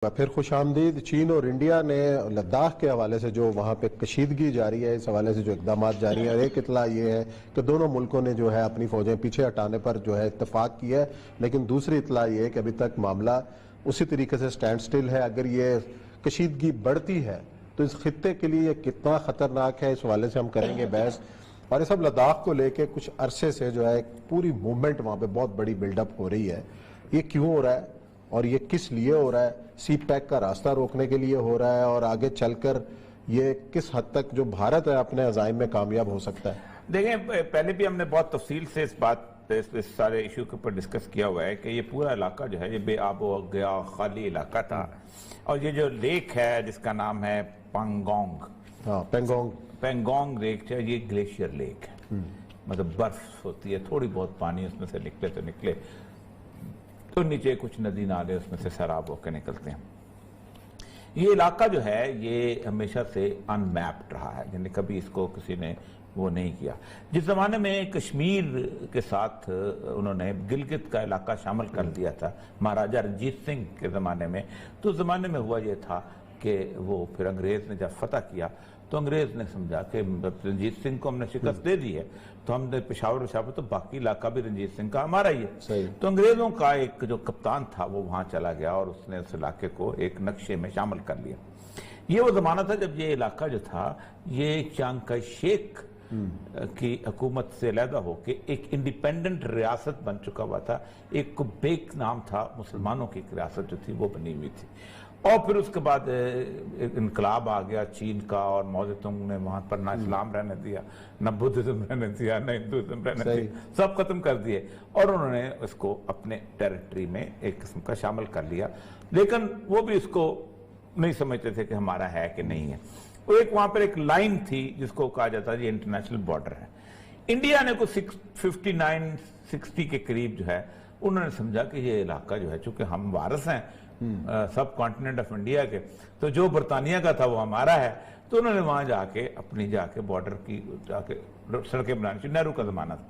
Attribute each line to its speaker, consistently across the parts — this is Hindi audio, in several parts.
Speaker 1: फिर खुशामदीद। चीन और इंडिया ने लद्दाख के हवाले से जो वहाँ पे कशीदगी जारी है, इस हवाले से जो इकदाम जारी है, एक इतला ये है कि दोनों मुल्कों ने जो है अपनी फौजें पीछे हटाने पर जो है इत्तेफाक किया है, लेकिन दूसरी इतला ये है कि अभी तक मामला उसी तरीके से स्टैंड स्टिल है। अगर ये कशीदगी बढ़ती है तो इस खित्ते के लिए कितना खतरनाक है, इस हवाले से हम करेंगे बहस। और ये सब लद्दाख को लेके कुछ अरसे से जो है पूरी मूवमेंट वहाँ पे बहुत बड़ी बिल्डअप हो रही है। ये क्यों हो रहा है और ये किस लिए हो रहा है? सी पैक का रास्ता रोकने के लिए हो रहा है और आगे चलकर ये किस हद तक जो भारत है अपने अज़ाइम में कामयाब हो सकता है?
Speaker 2: देखें, पहले भी हमने बहुत तफसील से इस सारे इशू के ऊपर डिस्कस किया हुआ है कि ये पूरा इलाका जो है ये बेआबो गया खाली इलाका था। और ये जो लेक है जिसका नाम है पेंगोंग,
Speaker 1: हाँ
Speaker 2: पेंगोंग लेक है, ये ग्लेशियर लेक है। मतलब बर्फ होती है, थोड़ी बहुत पानी उसमें से निकले तो निकले, तो नीचे कुछ नदी नाले उसमें से सैराब होकर निकलते हैं। ये इलाका जो है ये हमेशा से अनमैप्ड रहा है, यानी कभी इसको किसी ने वो नहीं किया। जिस जमाने में कश्मीर के साथ उन्होंने गिलगित का इलाका शामिल कर दिया था महाराजा रणजीत सिंह के ज़माने में, तो उस ज़माने में हुआ ये था कि वो फिर अंग्रेज़ ने जब फतह किया तो अंग्रेज़ ने समझा कि रंजीत सिंह को हमने शिकस्त दे दी है तो हमने पेशावर तो बाकी इलाका भी रंजीत सिंह का हमारा ही है। तो अंग्रेज़ों का एक जो कप्तान था वो वहाँ चला गया और उसने उस इलाके को एक नक्शे में शामिल कर लिया। ये वो ज़माना था जब ये इलाका जो था ये चांग का शेख की हुकूमत से अलहदा होकर एक इंडिपेंडेंट रियासत बन चुका हुआ था। एक कुबेक नाम था, मुसलमानों की रियासत जो थी वो बनी हुई थी। और फिर उसके बाद इनकलाब आ गया चीन का और मौजूद ने वहां पर ना इस्लाम रहने दिया, न बुद्धिज्म रहने दिया, न हिंदुज्म रहने दिया, सब खत्म कर दिए और उन्होंने इसको अपने टेरिटरी में एक किस्म का शामिल कर लिया। लेकिन वो भी इसको नहीं समझते थे कि हमारा है कि नहीं है। वो एक वहां पर एक लाइन थी जिसको कहा जाता है ये इंटरनेशनल बॉर्डर है। इंडिया ने कुछ 59-60 के करीब जो है उन्होंने समझा कि ये इलाका जो है, चूंकि हम वारिस हैं सब कॉन्टिनेंट ऑफ इंडिया के, तो जो बरतानिया का था वो हमारा है। तो उन्होंने वहां जाके बॉर्डर की जाके सड़कें बनानी चाहिए। नेहरू का जमाना था,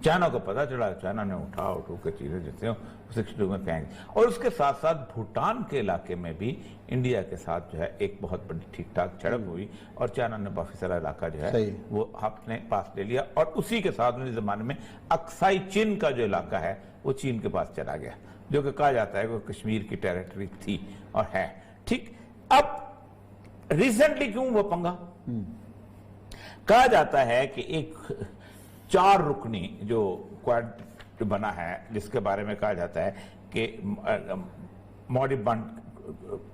Speaker 2: चाइना को पता चला, चाइना ने उठा के चीजें जैसे 62 में फेंक। और उसके साथ साथ भूटान के इलाके में भी इंडिया के साथ जो है एक बहुत बड़ी ठीक ठाक झड़प हुई और चाइना ने काफी सारा इलाका जो है वो अपने पास ले लिया। और उसी के साथ उन्हें जमाने में अक्साई चीन का जो इलाका है वो चीन के पास चला गया, जो कि कहा जाता है वो कश्मीर की टेरिटरी थी और है। ठीक, अब रिसेंटली क्यों वो पंगा? कहा जाता है कि एक 4 रुकनी जो क्वाड बना है जिसके बारे में कहा जाता है कि मॉडिबंड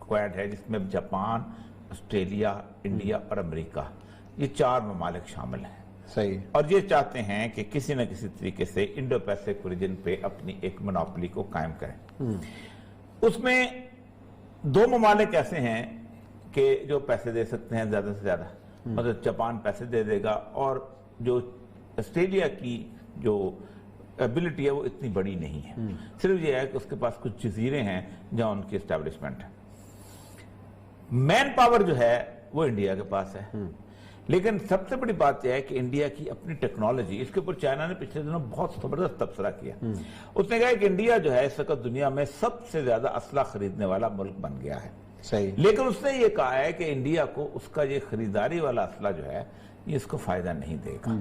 Speaker 2: क्वाड है, जिसमें जापान, ऑस्ट्रेलिया, इंडिया और अमेरिका, ये 4 ममालिक शामिल हैं।
Speaker 1: सही।
Speaker 2: और ये चाहते हैं कि किसी न किसी तरीके से इंडो पैसिफिक रीजन पे अपनी एक मोनोपोली को कायम करें। उसमें 2 ममालिक ऐसे हैं कि जो पैसे दे सकते हैं ज्यादा से ज्यादा, मतलब जापान पैसे दे देगा और जो ऑस्ट्रेलिया की जो एबिलिटी है वो इतनी बड़ी नहीं है, सिर्फ ये है कि उसके पास कुछ जजीरे हैं जहां उनकी एस्टेब्लिशमेंट है। मैन पावर जो है वो इंडिया के पास है, लेकिन सबसे बड़ी बात यह है कि इंडिया की अपनी टेक्नोलॉजी, इसके ऊपर चाइना ने पिछले दिनों बहुत जबरदस्त तबसरा किया। उसने कहा कि इंडिया जो है इस वक्त दुनिया में सबसे ज्यादा असला खरीदने वाला मुल्क बन गया है।
Speaker 1: सही।
Speaker 2: लेकिन उसने ये कहा है कि इंडिया को उसका ये खरीदारी वाला असला जो है ये इसको फायदा नहीं देगा।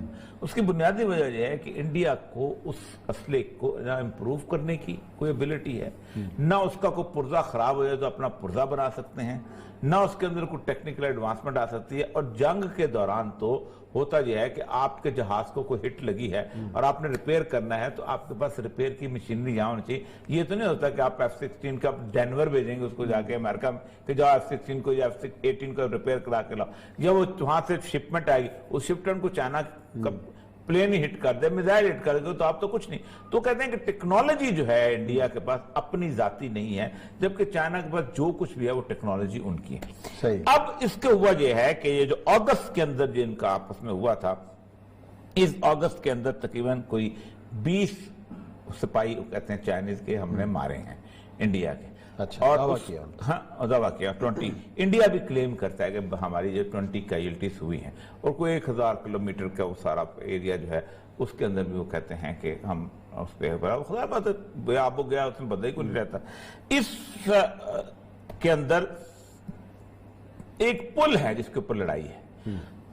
Speaker 2: उसकी बुनियादी वजह यह है कि इंडिया को उस असले को ना इम्प्रूव करने की कोई एबिलिटी है, ना उसका कोई पुर्जा खराब हो जाए तो अपना पुर्जा बना सकते हैं, ना उसके अंदर कोई टेक्निकल एडवांसमेंट आ सकती है। और जंग के दौरान तो होता यह है कि आपके जहाज को कोई हिट लगी है और आपने रिपेयर करना है तो आपके पास रिपेयर की मशीनरी यहाँ होनी चाहिए। ये तो नहीं होता कि आप F-16 का डेनवर भेजेंगे उसको जाके अमेरिका में कि जाओ F-16 को या F-18 को रिपेयर करा के लाओ, या वो वहां से शिपमेंट आएगी, उस शिपमेंट को चाइना का प्लेन ही हिट कर दे, मिसाइल हिट कर दे, तो आप तो कुछ नहीं। तो कहते हैं कि टेक्नोलॉजी जो है इंडिया के पास अपनी जाती नहीं है, जबकि चाइना के पास जो कुछ भी है वो टेक्नोलॉजी उनकी है।
Speaker 1: सही।
Speaker 2: अब इसके हुआ ये है कि ये जो अगस्त के अंदर जो इनका आपस में हुआ था, इस अगस्त के अंदर तकरीबन कोई 20 सिपाही कहते हैं चाइनीज के हमने मारे हैं इंडिया के।
Speaker 1: अच्छा,
Speaker 2: और
Speaker 1: दावा किया।
Speaker 2: हाँ, दावा किया 20। इंडिया भी क्लेम करता है कि हमारी जो 20 कैजुअल्टीज हुई हैं और कोई 1000 किलोमीटर का वो सारा एरिया जो है उसके अंदर भी वो कहते हैं कि हम उस पर खुदा बात है, आप गया उसमें बंदा ही कोई नहीं रहता। इस के अंदर एक पुल है जिसके ऊपर लड़ाई है।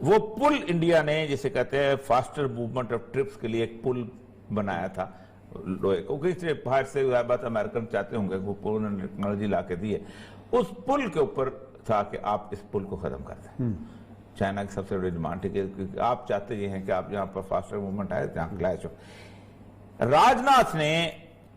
Speaker 2: वो पुल इंडिया ने जिसे कहते हैं फास्टर मूवमेंट ऑफ ट्रिप्स के लिए एक पुल बनाया था लोहे को, क्योंकि बाहर से बात अमेरिकन चाहते होंगे वो पूर्ण टेक्नोलॉजी ला के दी है। उस पुल के ऊपर था कि आप इस पुल को खत्म कर दें। चाइना की सबसे बड़ी डिमांड थी कि आप चाहते ये हैं कि आप यहाँ पर फास्टर मूवमेंट आए जहाँ क्लैश हो। राजनाथ ने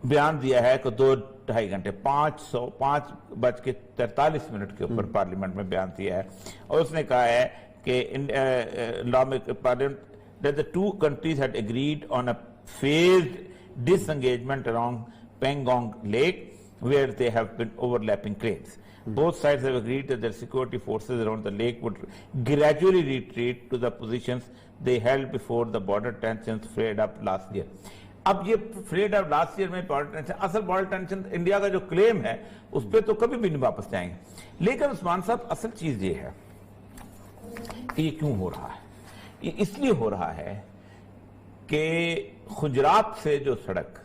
Speaker 2: बयान दिया है कि 2-2.5 घंटे 5:43 के ऊपर पार्लियामेंट में बयान दिया है और उसने कहा है कि Islamic parliament that the two countries had agreed on a phased disengagement around Pangong Lake where they have been overlapping claims. Both sides have agreed that their security forces around the lake would gradually retreat to the positions they held before the border tensions flared up last year. अब ये फ्लेड ऑफ लास्ट ईयर में बॉर्डर टेंशन, असल बॉर्डर टेंशन इंडिया का जो क्लेम है उस पर तो कभी भी नहीं वापस जाएंगे। लेकिन उस्मान साहब असल चीज ये है कि ये क्यों हो रहा है। ये इसलिए हो रहा है कि गुजरात से जो सड़क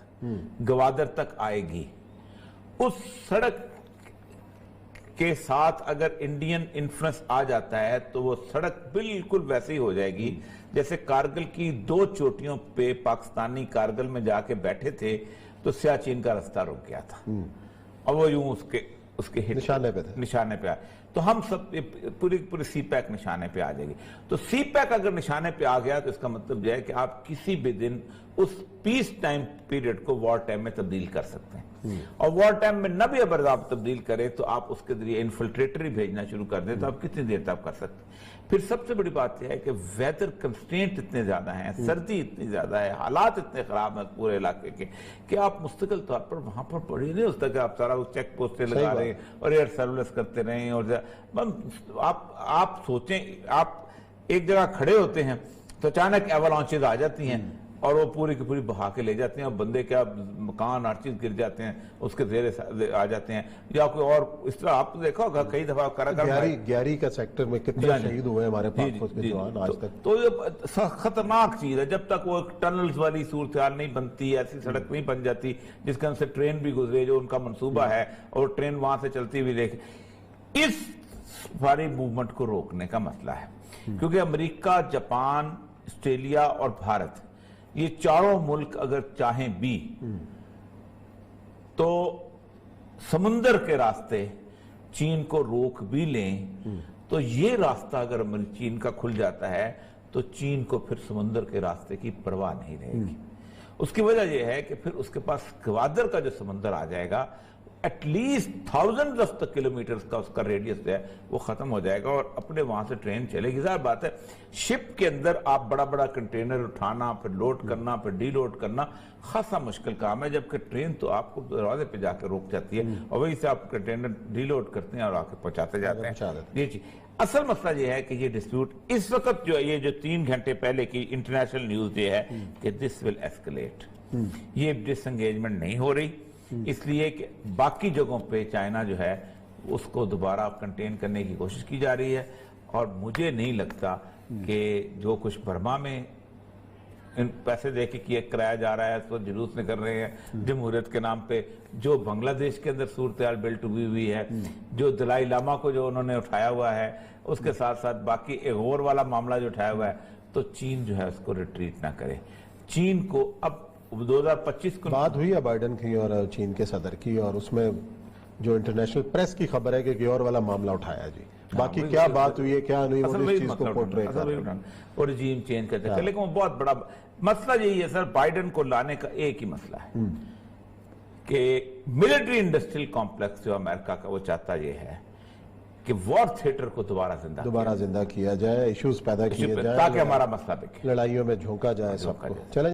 Speaker 2: गवादर तक आएगी उस सड़क के साथ अगर इंडियन इन्फ्लुएंस आ जाता है तो वो सड़क बिल्कुल वैसे ही हो जाएगी जैसे कारगिल की 2 चोटियों पे पाकिस्तानी कारगिल में जाके बैठे थे तो सियाचिन का रास्ता रुक गया था और वो यूं उसके निशाने पे आए। तो हम सब पूरी सी पैक निशाने पे आ जाएगी। तो सी पैक अगर निशाने पे आ गया तो इसका मतलब यह है कि आप किसी भी दिन उस पीस टाइम पीरियड को वॉर टाइम में तब्दील कर सकते हैं और वॉर टाइम में न भी अगर आप तब्दील करें तो आप उसके जरिए इन्फिल्ट्रेटर भेजना शुरू कर दें तो आप कितनी देर तक कर सकते हैं। फिर सबसे बड़ी बात यह है कि वेदर कंस्ट्रेंट इतने ज्यादा हैं, सर्दी इतनी ज्यादा है, हालात इतने खराब हैं पूरे इलाके के कि आप मुस्तकिल तौर पर वहां पर पड़ी नहीं हो सकता कि आप सारा चेक पोस्टें लगा रहे और एयर सर्विस करते रहें। और आप सोचें, आप एक जगह खड़े होते हैं तो अचानक एवलांचेज आ जाती हैं और वो पूरी की पूरी बहा के ले जाते हैं और बंदे क्या मकान हर चीज गिर जाते हैं, उसके जेरे आ जाते हैं या कोई और इस तरह। आप देखा होगा कई दफा
Speaker 1: ग्यारी का सेक्टर में कितने शहीद हुए हमारे पाक फौज के जवान आज तक।
Speaker 2: तो ये खतरनाक चीज है। जब तक वो टनल्स वाली सूरत हाल नहीं बनती, ऐसी सड़क नहीं बन जाती जिसके अंदर से ट्रेन भी गुजरे जो उनका मंसूबा है और ट्रेन वहां से चलती हुई देखे, इस सारी मूवमेंट को रोकने का मसला है। क्योंकि अमेरिका, जापान, ऑस्ट्रेलिया और भारत ये चारों मुल्क अगर चाहें भी तो समुंदर के रास्ते चीन को रोक भी लें तो ये रास्ता अगर चीन का खुल जाता है तो चीन को फिर समुंदर के रास्ते की परवाह नहीं रहेगी। उसकी वजह यह है कि फिर उसके पास ग्वादर का जो समुंदर आ जाएगा at least thousand of the kilometres का उसका रेडियस है वो खत्म हो जाएगा और अपने वहां से ट्रेन चलेगी। ज़ाहिर बात है शिप के अंदर आप बड़ा बड़ा कंटेनर उठाना, फिर लोड करना, फिर डीलोड करना खासा मुश्किल काम है, जबकि ट्रेन तो आपको दरवाजे पे जाकर रोक जाती है और वहीं से आप कंटेनर डीलोड करते हैं और आके पहुंचाते जाते हैं। ये चीज असल मसला ये है कि ये डिस्प्यूट इस वक्त जो है, ये जो 3 घंटे पहले की इंटरनेशनल न्यूज ये है कि दिस विल एस्केलेट, ये डिसएंगेजमेंट नहीं हो रही इसलिए कि बाकी जगहों पे चाइना जो है उसको दोबारा कंटेन करने की कोशिश की जा रही है और मुझे नहीं लगता कि जो कुछ बर्मा में इन पैसे दे के किया कराया जा रहा है तो जुलूस में कर रहे हैं जमहूरियत के नाम पे, जो बांग्लादेश के अंदर सूरत हाल बिल्ट हुई है, जो दलाई लामा को जो उन्होंने उठाया हुआ है, उसके साथ साथ बाकी एक और वाला मामला जो उठाया हुआ है, तो चीन जो है उसको रिट्रीट ना करे। चीन को अब 2025 को
Speaker 1: बात हुई है बाइडेन की और चीन के सदर की और उसमें जो इंटरनेशनल प्रेस की खबर है कि गयोर वाला मामला उठाया जी, बाकी क्या बात हुई है क्या नहीं वो इस चीज को पोर्ट्रे कर रहे हैं
Speaker 2: और रिजीम चेंज करते हैं। लेकिन वो बहुत बड़ा मसला यही है सर, बाइडेन को लाने का एक ही मसला है कि मिलिट्री इंडस्ट्रियल कॉम्प्लेक्स जो अमेरिका का वो चाहता ये है कि वॉर थिएटर को दोबारा जिंदा
Speaker 1: किया जाए, इश्यूज पैदा किए जाए
Speaker 2: ताकि हमारा मसला बिके,
Speaker 1: लड़ाइयों में झोंका जाए सबको। चले